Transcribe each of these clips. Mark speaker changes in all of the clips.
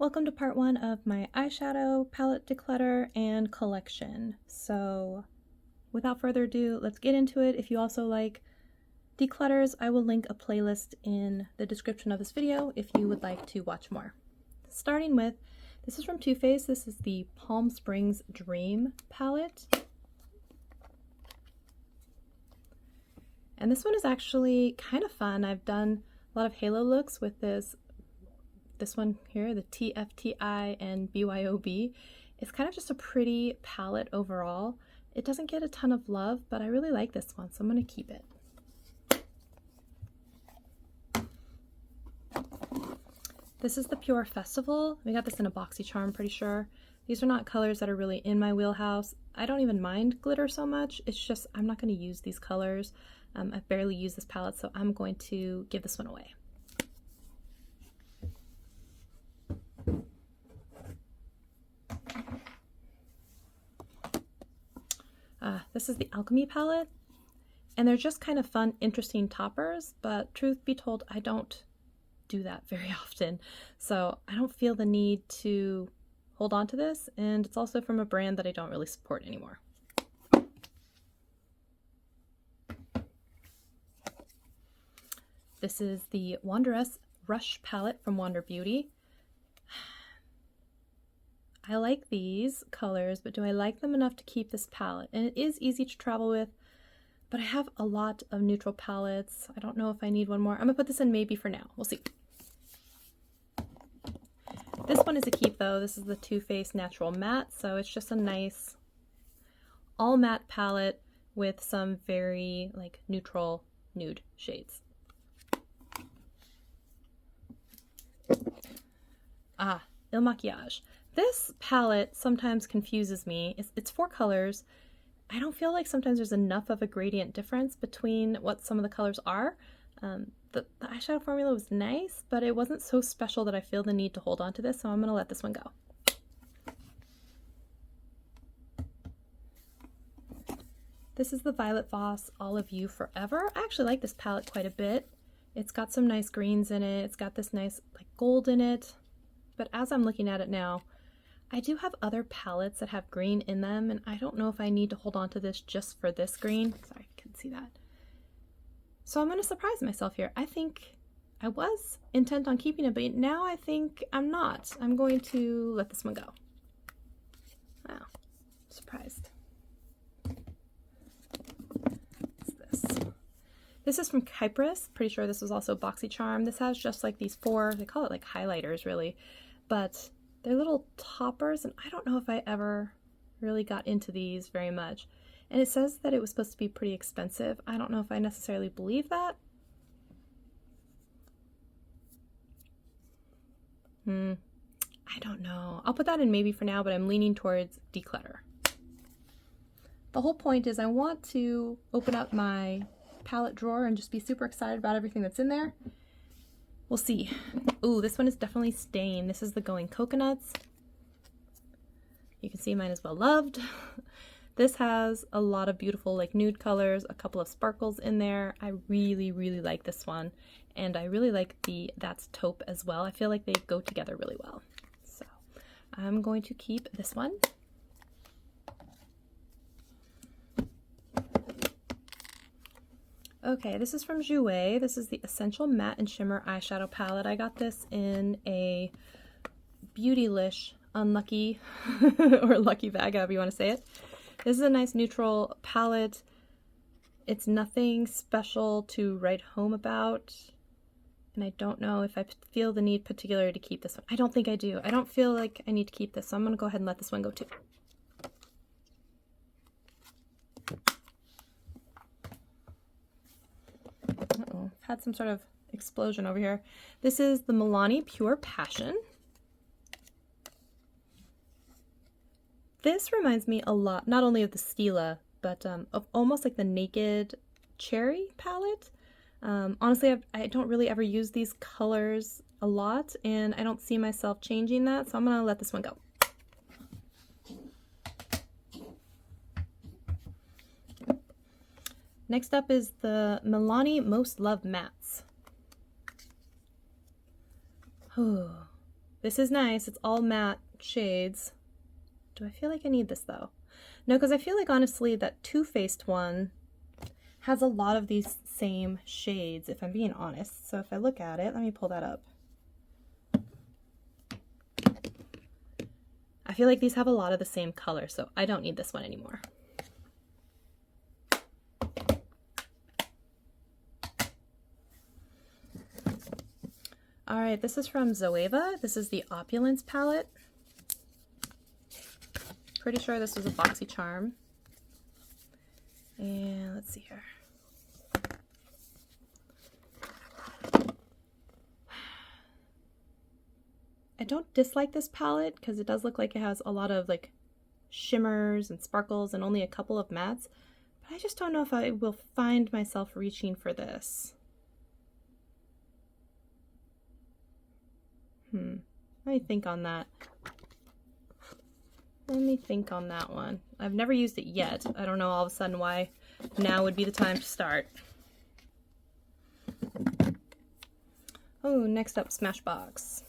Speaker 1: Welcome to part one of my eyeshadow palette declutter and collection. So without further ado, let's get into it. If you also like declutters, I will link a playlist in the description of this video if you would like to watch more. Starting with, this is from Too Faced. This is the Palm Springs Dream palette. And this one is actually kind of fun. I've done a lot of halo looks with this one here, the TFTI and BYOB. It's kind of just a pretty palette overall. It doesn't get a ton of love, but I really like this one, so I'm going to keep it. This is the Pure Festival. We got this in a BoxyCharm, pretty sure. These are not colors that are really in my wheelhouse. I don't even mind glitter so much. It's just I'm not going to use these colors. I've barely used this palette, so I'm going to give this one away. This is the Alchemy palette, and they're just kind of fun, interesting toppers, but truth be told, I don't do that very often, so I don't feel the need to hold on to this, and it's also from a brand that I don't really support anymore. This is the Wanderess Rush palette from Wander Beauty. I like these colors, but do I like them enough to keep this palette? And it is easy to travel with, but I have a lot of neutral palettes. I don't know if I need one more. I'm gonna put this in maybe for now. We'll see. This one is a keep though. This is the Too Faced Natural Matte, so it's just a nice all matte palette with some very like neutral nude shades. Il Maquillage. This palette sometimes confuses me. It's 4 colors. I don't feel like sometimes there's enough of a gradient difference between what some of the colors are. The eyeshadow formula was nice, but it wasn't so special that I feel the need to hold on to this, so I'm going to let this one go. This is the Violet Voss All of You Forever. I actually like this palette quite a bit. It's got some nice greens in it. It's got this nice like gold in it. But as I'm looking at it now, I do have other palettes that have green in them, and I don't know if I need to hold on to this just for this green. Sorry, I couldn't see that. So I'm going to surprise myself here. I think I was intent on keeping it, but now I think I'm not. I'm going to let this one go. Wow, surprised. What's this? This is from Kypress. Pretty sure this was also BoxyCharm. This has just like these 4, they call it like highlighters really, but they're little toppers, and I don't know if I ever really got into these very much. And it says that it was supposed to be pretty expensive. I don't know if I necessarily believe that. I don't know. I'll put that in maybe for now, but I'm leaning towards Declutter. The whole point is I want to open up my palette drawer and just be super excited about everything that's in there. We'll see. Ooh, this one is definitely stained. This is the Going Coconuts. You can see mine is well loved. This has a lot of beautiful like nude colors, a couple of sparkles in there. I really, really like this one. And I really like the That's Taupe as well. I feel like they go together really well. So I'm going to keep this one. Okay, this is from Jouer. This is the Essential Matte and Shimmer Eyeshadow Palette. I got this in a Beautylish Unlucky or Lucky Bag, however you want to say it. This is a nice neutral palette. It's nothing special to write home about, and I don't know if I feel the need particularly to keep this one. I don't think I do. I don't feel like I need to keep this, so I'm going to go ahead and let this one go too. Uh-oh, I've had some sort of explosion over here. This is the Milani Pure Passion. This reminds me a lot, not only of the Stila, but of almost like the Naked Cherry palette. Honestly, I don't really ever use these colors a lot, and I don't see myself changing that, so I'm going to let this one go. Next up is the Milani Most Loved Mattes. Oh, This is nice. It's all matte shades. Do I feel like I need this though? No, because I feel like honestly that Too Faced one has a lot of these same shades, if I'm being honest. So if I look at it, let me pull that up. I feel like these have a lot of the same color, so I don't need this one anymore. All right, this is from Zoeva. This is the Opulence palette. Pretty sure this was a BoxyCharm. And let's see here. I don't dislike this palette because it does look like it has a lot of like shimmers and sparkles and only a couple of mattes, but I just don't know if I will find myself reaching for this. Let me think on that. Let me think on that one. I've never used it yet. I don't know all of a sudden why now would be the time to start. Oh, next up, Smashbox.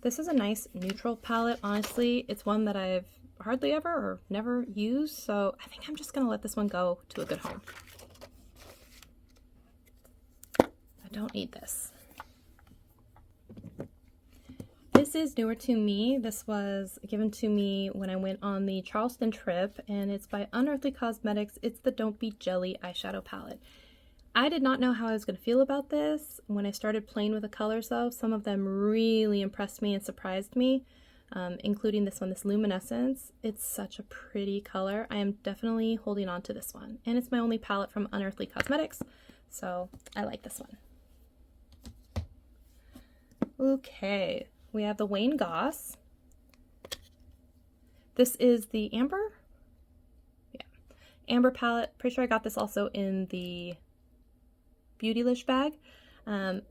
Speaker 1: This is a nice neutral palette, honestly. It's one that I've hardly ever or never used, so I think I'm just gonna let this one go to a good home. I don't need this. This is newer to me. This was given to me when I went on the Charleston trip, and it's by Unearthly Cosmetics. It's the Don't Be Jelly eyeshadow palette. I did not know how I was going to feel about this when I started playing with the colors though. Some of them really impressed me and surprised me, including this one, this Luminescence. It's such a pretty color. I am definitely holding on to this one. And it's my only palette from Unearthly Cosmetics, so I like this one. Okay, we have the Wayne Goss. This is the Amber? Yeah, Amber palette. Pretty sure I got this also in the Beautylish bag.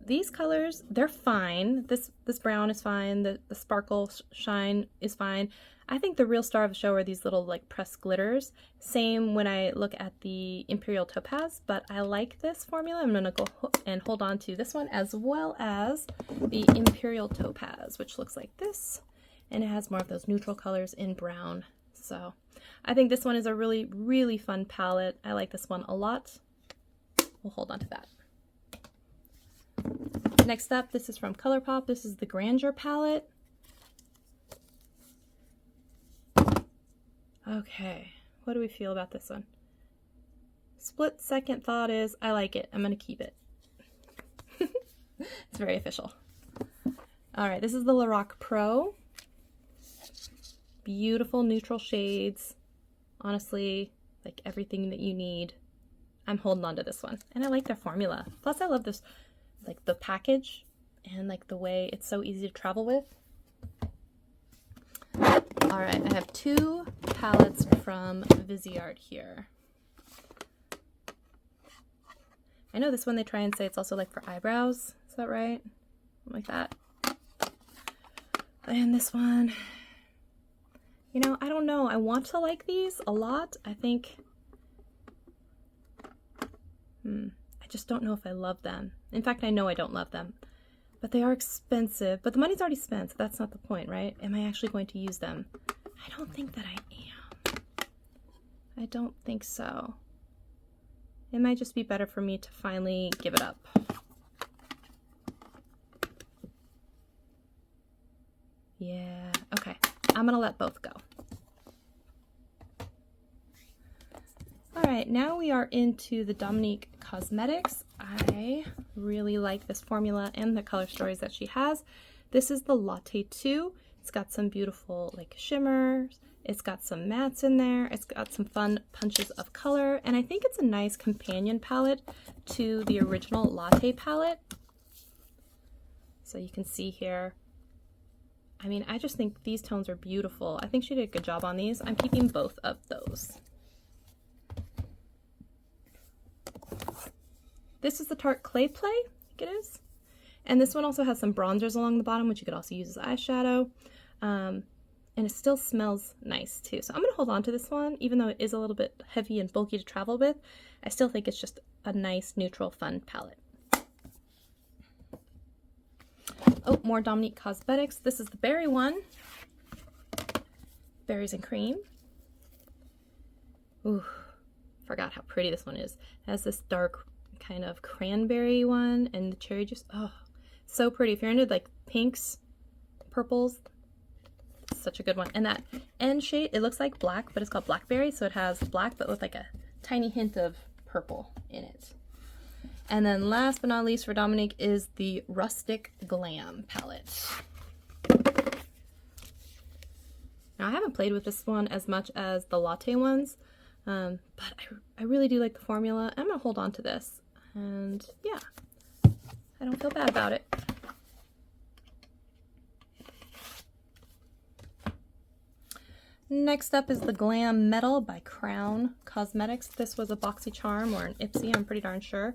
Speaker 1: These colors, they're fine. This brown is fine. The sparkle shine is fine. I think the real star of the show are these little like pressed glitters. Same when I look at the Imperial Topaz, but I like this formula. I'm gonna go and hold on to this one as well as the Imperial Topaz, which looks like this, and it has more of those neutral colors in brown. So I think this one is a really, really fun palette. I like this one a lot. We'll hold on to that. Next up, this is from ColourPop. This is the Grandeur palette. Okay, what do we feel about this one? Split second thought is, I like it. I'm gonna keep it. It's very official. All right, this is the Lorac Pro. Beautiful neutral shades. Honestly, like everything that you need. I'm holding on to this one. And I like their formula. Plus I love this, like the package and like the way it's so easy to travel with. All right, I have two palettes from Viseart here. I know this one they try and say it's also like for eyebrows. Is that right? Something like that. And this one, you know, I don't know. I want to like these a lot. I think, I just don't know if I love them. In fact, I know I don't love them. But they are expensive. But the money's already spent, so that's not the point, right? Am I actually going to use them? I don't think that I am. I don't think so. It might just be better for me to finally give it up. Yeah, okay. I'm gonna let both go. All right, now we are into the Dominique Cosmetics. I really like this formula and the color stories that she has. This is the Latte 2. It's got some beautiful like shimmers. It's got some mattes in there. It's got some fun punches of color. And I think it's a nice companion palette to the original Latte palette. So you can see here. I mean, I just think these tones are beautiful. I think she did a good job on these. I'm keeping both of those. This is the Tarte Clay Play, I think it is. And this one also has some bronzers along the bottom, which you could also use as eyeshadow. And it still smells nice too. So I'm gonna hold on to this one, even though it is a little bit heavy and bulky to travel with. I still think it's just a nice, neutral, fun palette. Oh, more Dominique Cosmetics. This is the berry one. Berries and cream. Ooh, forgot how pretty this one is. It has this dark kind of cranberry one and the cherry juice. Oh, so pretty. If you're into like pinks, purples, such a good one. And that end shade, it looks like black, but it's called blackberry, so it has black but with like a tiny hint of purple in it. And then last but not least for Dominique is the Rustic Glam palette. Now I haven't played with this one as much as the latte ones, but I really do like the formula. I'm gonna hold on to this, and yeah, I don't feel bad about it. Next up is the Glam Metal by Crown Cosmetics. This was a BoxyCharm or an Ipsy, I'm pretty darn sure.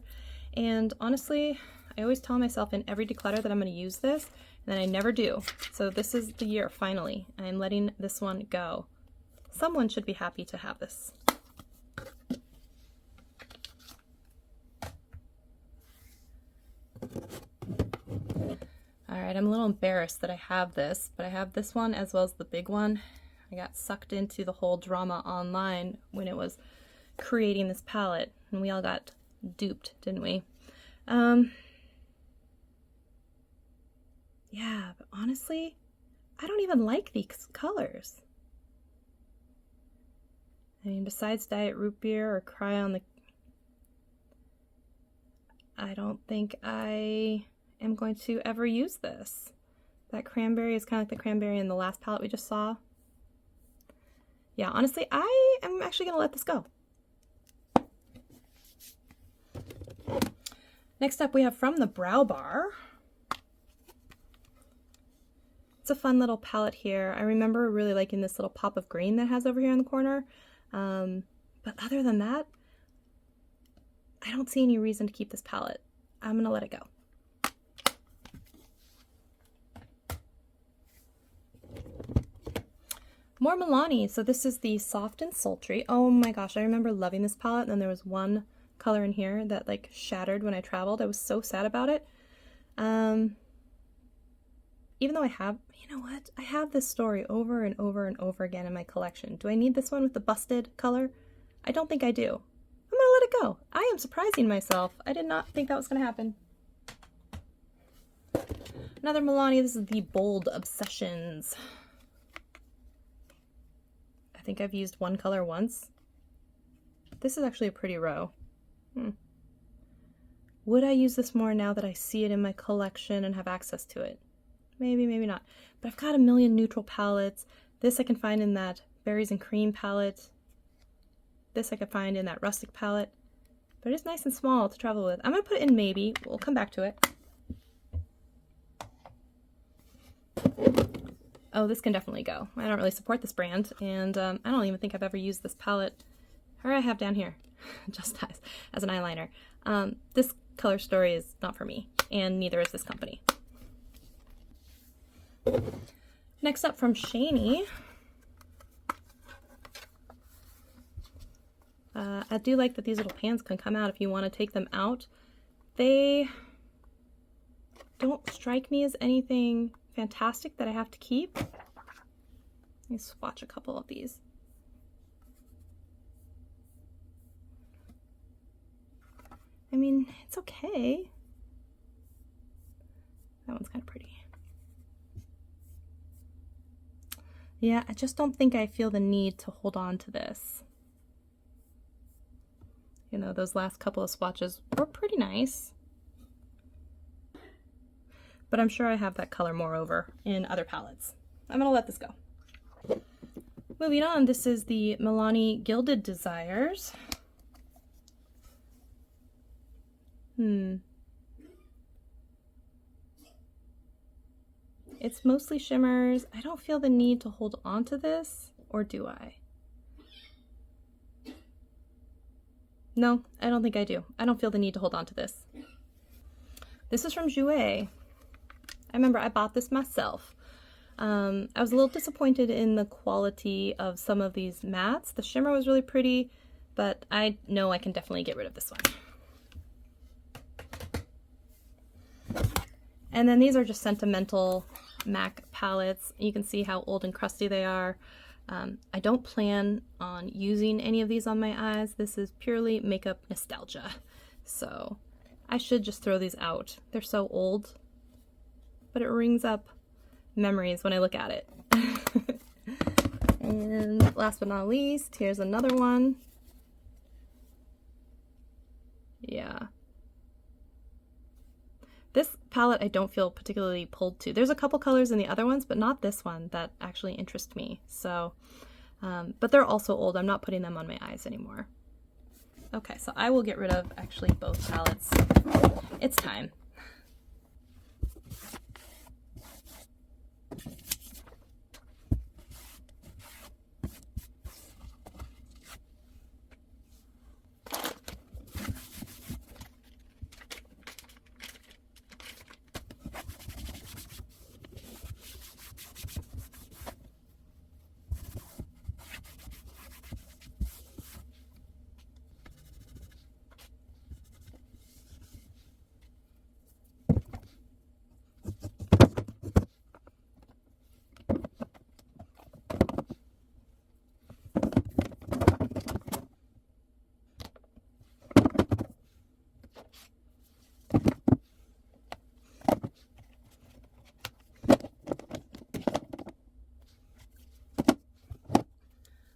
Speaker 1: And honestly, I always tell myself in every declutter that I'm going to use this, and then I never do. So this is the year, finally. I'm letting this one go. Someone should be happy to have this. Alright, I'm a little embarrassed that I have this, but I have this one as well as the big one. I got sucked into the whole drama online when it was creating this palette, and we all got duped, didn't we? Yeah, but honestly, I don't even like these colors. I mean, besides Diet Root Beer or Cry on the... I don't think I am going to ever use this. That cranberry is kind of like the cranberry in the last palette we just saw. Yeah, honestly, I am actually going to let this go. Next up, we have from the Brow Bar. It's a fun little palette here. I remember really liking this little pop of green that it has over here in the corner. But other than that, I don't see any reason to keep this palette. I'm going to let it go. More Milani. So this is the Soft and Sultry. Oh my gosh, I remember loving this palette. And then there was one color in here that like shattered when I traveled. I was so sad about it. Even though I have, you know what? I have this story over and over and over again in my collection. Do I need this one with the busted color? I don't think I do. I'm gonna let it go. I am surprising myself. I did not think that was gonna happen. Another Milani. This is the Bold Obsessions. I think I've used one color once. This is actually a pretty row. Would I use this more now that I see it in my collection and have access to it? Maybe, maybe not. But I've got a million neutral palettes. This I can find in that Berries and Cream palette. This I could find in that Rustic palette. But it's nice and small to travel with. I'm going to put it in maybe. We'll come back to it. Oh, this can definitely go. I don't really support this brand, and I don't even think I've ever used this palette. Or I have down here, just as an eyeliner. This color story is not for me, and neither is this company. Next up from Shany. I do like that these little pans can come out if you want to take them out. They don't strike me as anything fantastic that I have to keep. Let me swatch a couple of these. I mean, it's okay. That one's kind of pretty. Yeah, I just don't think I feel the need to hold on to this. You know, those last couple of swatches were pretty nice. But I'm sure I have that color moreover in other palettes. I'm gonna let this go. Moving on, this is the Milani Gilded Desires. It's mostly shimmers. I don't feel the need to hold on to this, or do I? No, I don't think I do. I don't feel the need to hold on to this. This is from Jouer. I remember I bought this myself. I was a little disappointed in the quality of some of these mattes. The shimmer was really pretty, but I know I can definitely get rid of this one. And then these are just sentimental MAC palettes. You can see how old and crusty they are. I don't plan on using any of these on my eyes. This is purely makeup nostalgia. So I should just throw these out. They're so old, but it rings up memories when I look at it. And last but not least, here's another one. Yeah. This palette I don't feel particularly pulled to. There's a couple colors in the other ones, but not this one that actually interest me. So, but they're also old. I'm not putting them on my eyes anymore. Okay, so I will get rid of actually both palettes. It's time.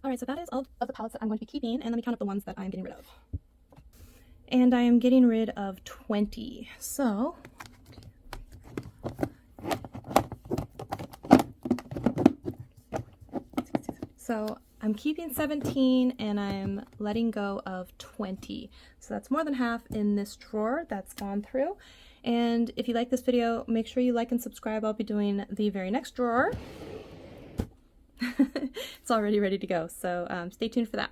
Speaker 1: Alright, so that is all of the palettes that I'm going to be keeping, and let me count up the ones that I'm getting rid of. And I am getting rid of 20. So, I'm keeping 17 and I'm letting go of 20. So that's more than half in this drawer that's gone through. And if you like this video, make sure you like and subscribe. I'll be doing the very next drawer. It's already ready to go, so stay tuned for that.